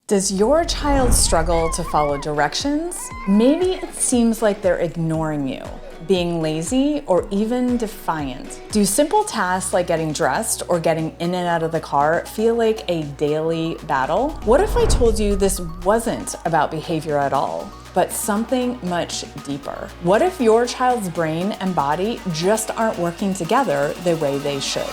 Does your child struggle to follow directions? Maybe it seems like they're ignoring you, being lazy, or even defiant. Do simple tasks like getting dressed or getting in and out of the car feel like a daily battle? What if I told you this wasn't about behavior at all, but something much deeper? What if your child's brain and body just aren't working together the way they should?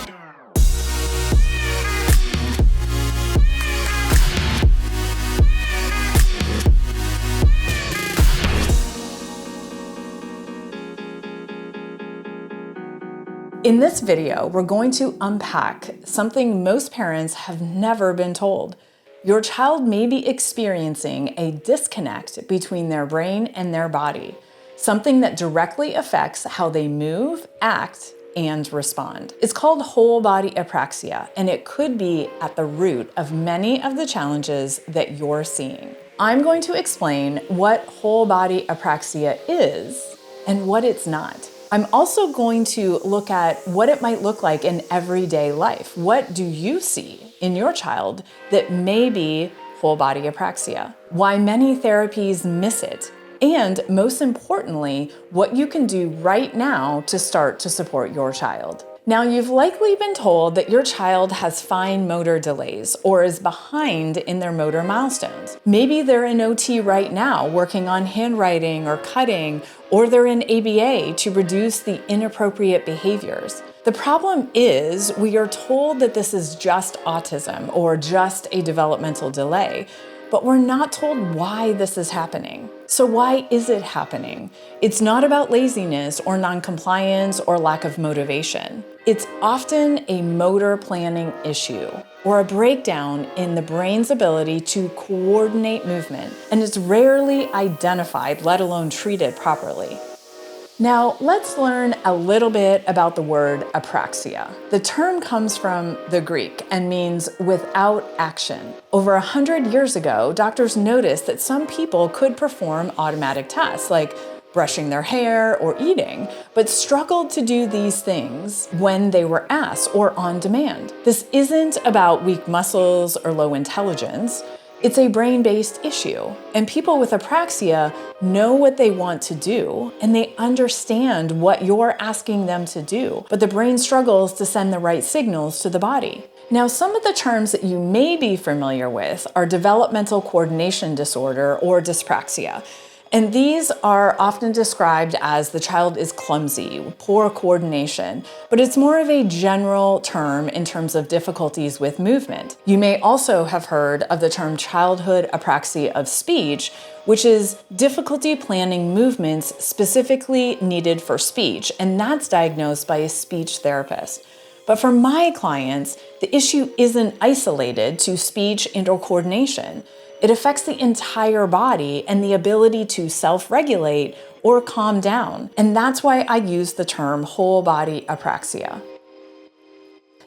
In this video, we're going to unpack something most parents have never been told. Your child may be experiencing a disconnect between their brain and their body, something that directly affects how they move, act, and respond. It's called Whole Body Apraxia, and it could be at the root of many of the challenges that you're seeing. I'm going to explain what Whole Body Apraxia is and what it's not. I'm also going to look at what it might look like in everyday life. What do you see in your child that may be whole body apraxia? Why many therapies miss it? And most importantly, what you can do right now to start to support your child. Now, you've likely been told that your child has fine motor delays or is behind in their motor milestones. Maybe they're in OT right now working on handwriting or cutting, or they're in ABA to reduce the inappropriate behaviors. The problem is we are told that this is just autism or just a developmental delay, but we're not told why this is happening. So why is it happening? It's not about laziness or noncompliance or lack of motivation. It's often a motor planning issue or a breakdown in the brain's ability to coordinate movement, and it's rarely identified, let alone treated properly. Now, let's learn a little bit about the word apraxia. The term comes from the Greek and means without action. Over 100 years ago, doctors noticed that some people could perform automatic tasks like brushing their hair or eating, but struggled to do these things when they were asked or on demand. This isn't about weak muscles or low intelligence. It's a brain-based issue, and people with apraxia know what they want to do, and they understand what you're asking them to do, but the brain struggles to send the right signals to the body. Now, some of the terms that you may be familiar with are developmental coordination disorder or dyspraxia. And these are often described as the child is clumsy, poor coordination, but it's more of a general term in terms of difficulties with movement. You may also have heard of the term childhood apraxia of speech, which is difficulty planning movements specifically needed for speech, and that's diagnosed by a speech therapist. But for my clients, the issue isn't isolated to speech and/or coordination. It affects the entire body and the ability to self-regulate or calm down. And that's why I use the term whole body apraxia.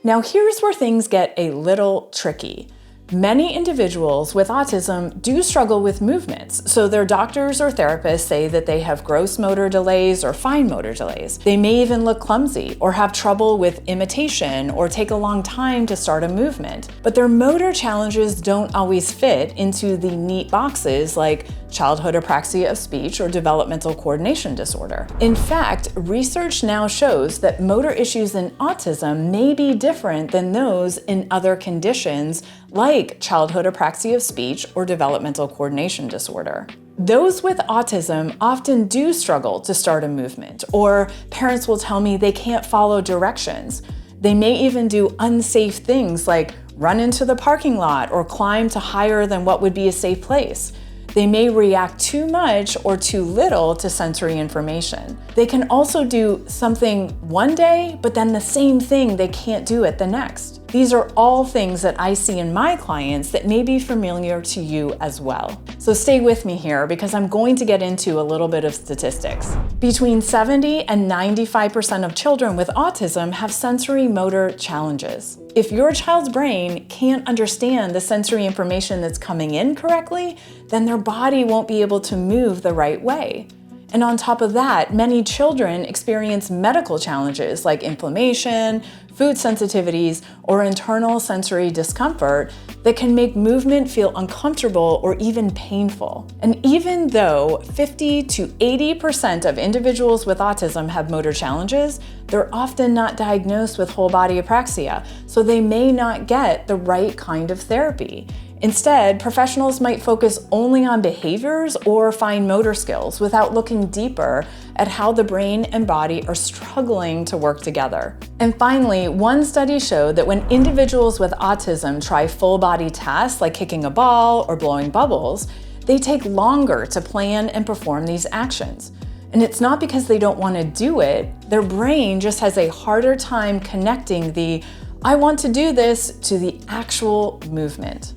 Now, here's where things get a little tricky. Many individuals with autism do struggle with movements, so their doctors or therapists say that they have gross motor delays or fine motor delays. They may even look clumsy or have trouble with imitation or take a long time to start a movement. But their motor challenges don't always fit into the neat boxes like childhood apraxia of speech or developmental coordination disorder. In fact, research now shows that motor issues in autism may be different than those in other conditions like childhood apraxia of speech or developmental coordination disorder. Those with autism often do struggle to start a movement, or parents will tell me they can't follow directions. They may even do unsafe things like run into the parking lot or climb to higher than what would be a safe place. They may react too much or too little to sensory information. They can also do something one day, but then the same thing they can't do it the next. These are all things that I see in my clients that may be familiar to you as well. So stay with me here because I'm going to get into a little bit of statistics. Between 70 and 95% of children with autism have sensory motor challenges. If your child's brain can't understand the sensory information that's coming in correctly, then their body won't be able to move the right way. And on top of that, many children experience medical challenges like inflammation, food sensitivities, or internal sensory discomfort that can make movement feel uncomfortable or even painful. And even though 50 to 80% of individuals with autism have motor challenges, they're often not diagnosed with whole body apraxia, so they may not get the right kind of therapy. Instead, professionals might focus only on behaviors or fine motor skills without looking deeper at how the brain and body are struggling to work together. And finally, one study showed that when individuals with autism try full body tasks like kicking a ball or blowing bubbles, they take longer to plan and perform these actions. And it's not because they don't want to do it, their brain just has a harder time connecting the "I want to do this" to the actual movement.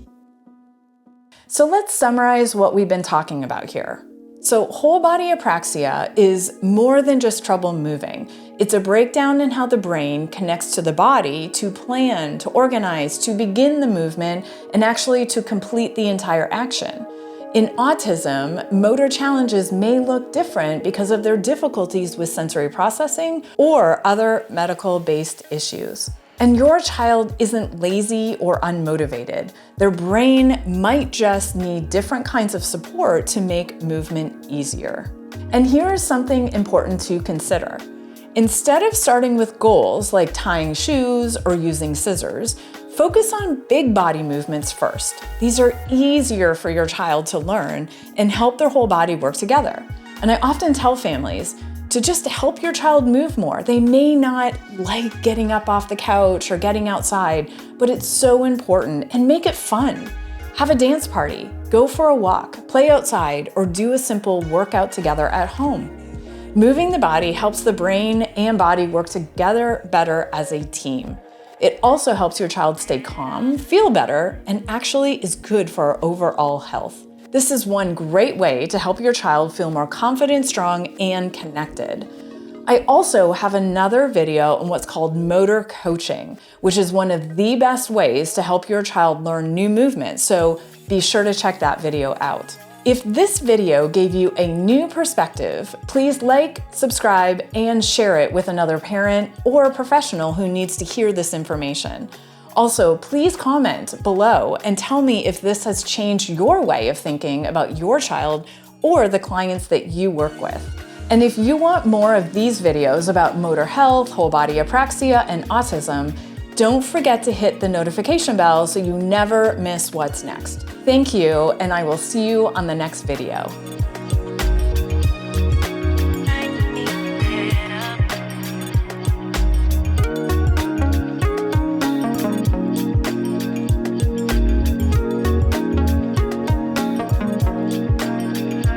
So let's summarize what we've been talking about here. So whole body apraxia is more than just trouble moving. It's a breakdown in how the brain connects to the body to plan, to organize, to begin the movement, and actually to complete the entire action. In autism, motor challenges may look different because of their difficulties with sensory processing or other medical-based issues. And your child isn't lazy or unmotivated. Their brain might just need different kinds of support to make movement easier. And here is something important to consider. Instead of starting with goals like tying shoes or using scissors, focus on big body movements first. These are easier for your child to learn and help their whole body work together. And I often tell families to just help your child move more. They may not like getting up off the couch or getting outside, but it's so important, and make it fun. Have a dance party, go for a walk, play outside, or do a simple workout together at home. Moving the body helps the brain and body work together better as a team. It also helps your child stay calm, feel better, and actually is good for our overall health. This is one great way to help your child feel more confident, strong, and connected. I also have another video on what's called motor coaching, which is one of the best ways to help your child learn new movements, so be sure to check that video out. If this video gave you a new perspective, please like, subscribe, and share it with another parent or professional who needs to hear this information. Also, please comment below and tell me if this has changed your way of thinking about your child or the clients that you work with. And if you want more of these videos about motor health, whole body apraxia, and autism, don't forget to hit the notification bell so you never miss what's next. Thank you, and I will see you on the next video.